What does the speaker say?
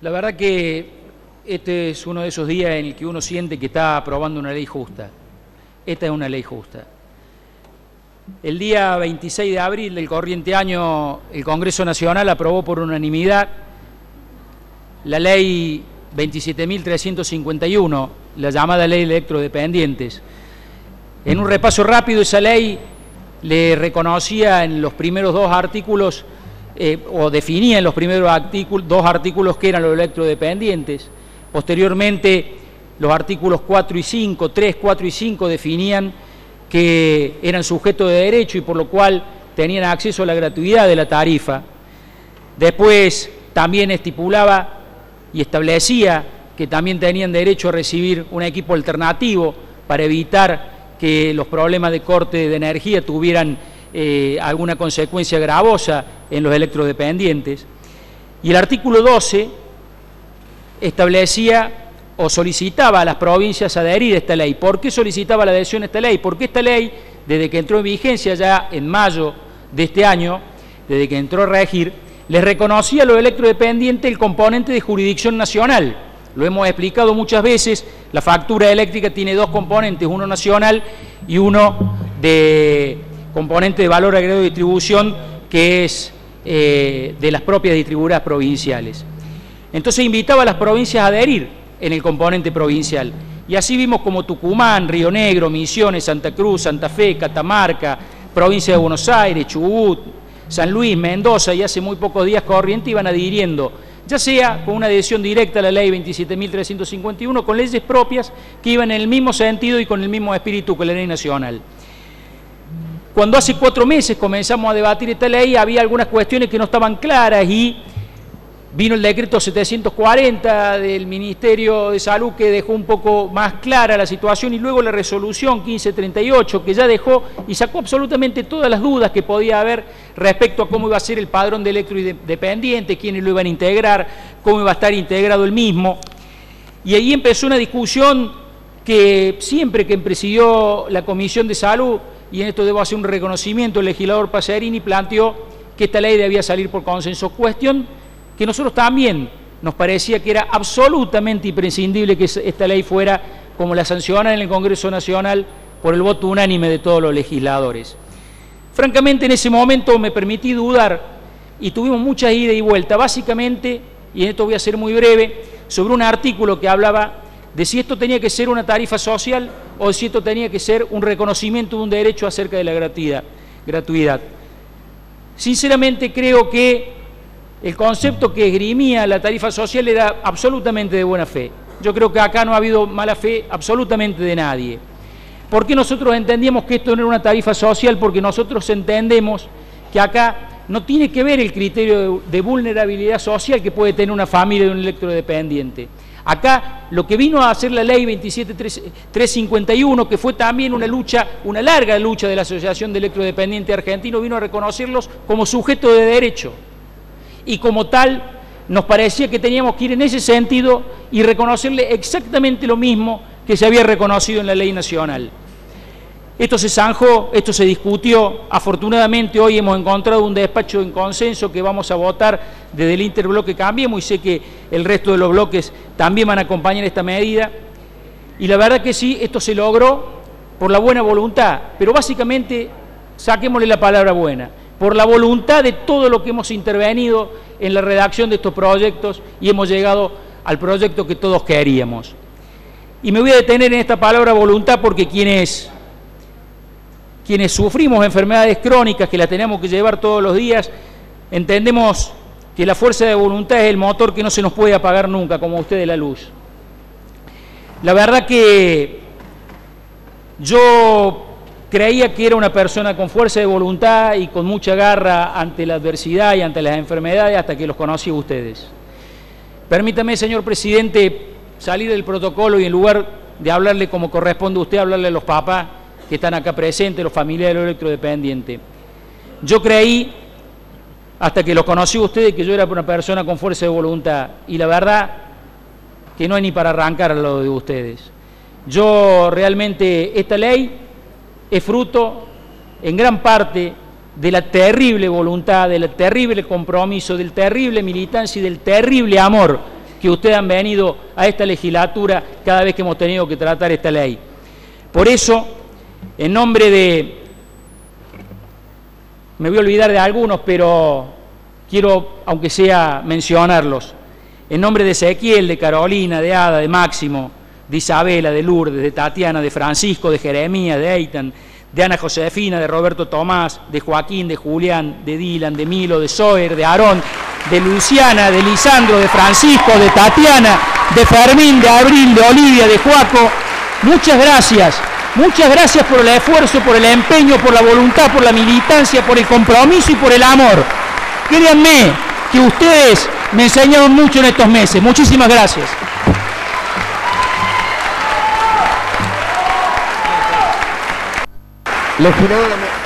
La verdad que este es uno de esos días en el que uno siente que está aprobando una ley justa. Esta es una ley justa. El día 26 de abril del corriente año, el Congreso Nacional aprobó por unanimidad la ley 27.351, la llamada ley de electrodependientes. En un repaso rápido, esa ley le reconocía en los primeros dos artículos, o definía en los primeros dos artículos que eran los electrodependientes. Posteriormente, los artículos 4 y 5, 3, 4 y 5 definían que eran sujetos de derecho y por lo cual tenían acceso a la gratuidad de la tarifa. Después también estipulaba y establecía que también tenían derecho a recibir un equipo alternativo para evitar que los problemas de corte de energía tuvieran alguna consecuencia gravosa en los electrodependientes. Y el artículo 12 establecía o solicitaba a las provincias adherir a esta ley. ¿Por qué solicitaba la adhesión a esta ley? Porque esta ley, desde que entró en vigencia ya en mayo de este año, desde que entró a regir, les reconocía a los electrodependientes el componente de jurisdicción nacional. Lo hemos explicado muchas veces, la factura eléctrica tiene dos componentes, uno nacional y uno de componente de valor agregado de distribución, que es de las propias distribuidoras provinciales. Entonces invitaba a las provincias a adherir en el componente provincial. Y así vimos como Tucumán, Río Negro, Misiones, Santa Cruz, Santa Fe, Catamarca, provincia de Buenos Aires, Chubut, San Luis, Mendoza y hace muy pocos días Corrientes iban adhiriendo, ya sea con una adhesión directa a la ley 27.351, con leyes propias que iban en el mismo sentido y con el mismo espíritu que la ley nacional. Cuando hace 4 meses comenzamos a debatir esta ley, había algunas cuestiones que no estaban claras y vino el decreto 740 del Ministerio de Salud que dejó un poco más clara la situación y luego la resolución 1538 que ya dejó y sacó absolutamente todas las dudas que podía haber respecto a cómo iba a ser el padrón de electrodependientes, quiénes lo iban a integrar, cómo iba a estar integrado el mismo. Y ahí empezó una discusión que siempre que presidió la Comisión de Salud, y en esto debo hacer un reconocimiento, el legislador Pacerini planteó que esta ley debía salir por consenso, cuestión que nosotros también nos parecía que era absolutamente imprescindible que esta ley fuera como la sancionan en el Congreso Nacional por el voto unánime de todos los legisladores. Francamente, en ese momento me permití dudar y tuvimos muchas idas y vueltas, básicamente, y en esto voy a ser muy breve, sobre un artículo que hablaba de si esto tenía que ser una tarifa social o si esto tenía que ser un reconocimiento de un derecho acerca de la gratuidad. Sinceramente creo que el concepto que esgrimía la tarifa social era absolutamente de buena fe. Yo creo que acá no ha habido mala fe absolutamente de nadie. ¿Por qué nosotros entendíamos que esto no era una tarifa social? Porque nosotros entendemos que acá no tiene que ver el criterio de vulnerabilidad social que puede tener una familia de un electrodependiente. Acá lo que vino a hacer la ley 27.351, que fue también una lucha, una larga lucha de la Asociación de Electrodependientes Argentinos, vino a reconocerlos como sujetos de derecho. Y como tal, nos parecía que teníamos que ir en ese sentido y reconocerle exactamente lo mismo que se había reconocido en la ley nacional. Esto se zanjó, esto se discutió. Afortunadamente hoy hemos encontrado un despacho en consenso que vamos a votar desde el interbloque Cambiemos y sé que el resto de los bloques también van a acompañar esta medida. Y la verdad que sí, esto se logró por la buena voluntad, pero básicamente saquémosle la palabra buena, por la voluntad de todo lo que hemos intervenido en la redacción de estos proyectos y hemos llegado al proyecto que todos queríamos. Y me voy a detener en esta palabra voluntad porque quienes sufrimos enfermedades crónicas que las tenemos que llevar todos los días, entendemos que la fuerza de voluntad es el motor que no se nos puede apagar nunca, como a ustedes la luz. La verdad que yo creía que era una persona con fuerza de voluntad y con mucha garra ante la adversidad y ante las enfermedades hasta que los conocí a ustedes. Permítame, señor presidente, salir del protocolo y en lugar de hablarle como corresponde a usted, hablarle a los papás que están acá presentes, los familiares de los electrodependientes. Yo creí, hasta que los conocí a ustedes, que yo era una persona con fuerza de voluntad y la verdad que no hay ni para arrancar a lo de ustedes. Yo realmente, esta ley es fruto en gran parte de la terrible voluntad, del terrible compromiso, del terrible militancia y del terrible amor que ustedes han venido a esta legislatura cada vez que hemos tenido que tratar esta ley. Por eso, en nombre de... Me voy a olvidar de algunos, pero quiero, aunque sea, mencionarlos. En nombre de Ezequiel, de Carolina, de Ada, de Máximo, de Isabela, de Lourdes, de Tatiana, de Francisco, de Jeremías, de Eitan, de Ana Josefina, de Roberto Tomás, de Joaquín, de Julián, de Dylan, de Milo, de Zoer, de Aarón, de Luciana, de Lisandro, de Francisco, de Tatiana, de Fermín, de Abril, de Olivia, de Joaco. Muchas gracias por el esfuerzo, por el empeño, por la voluntad, por la militancia, por el compromiso y por el amor. Créanme que ustedes me enseñaron mucho en estos meses. Muchísimas gracias. Legisladora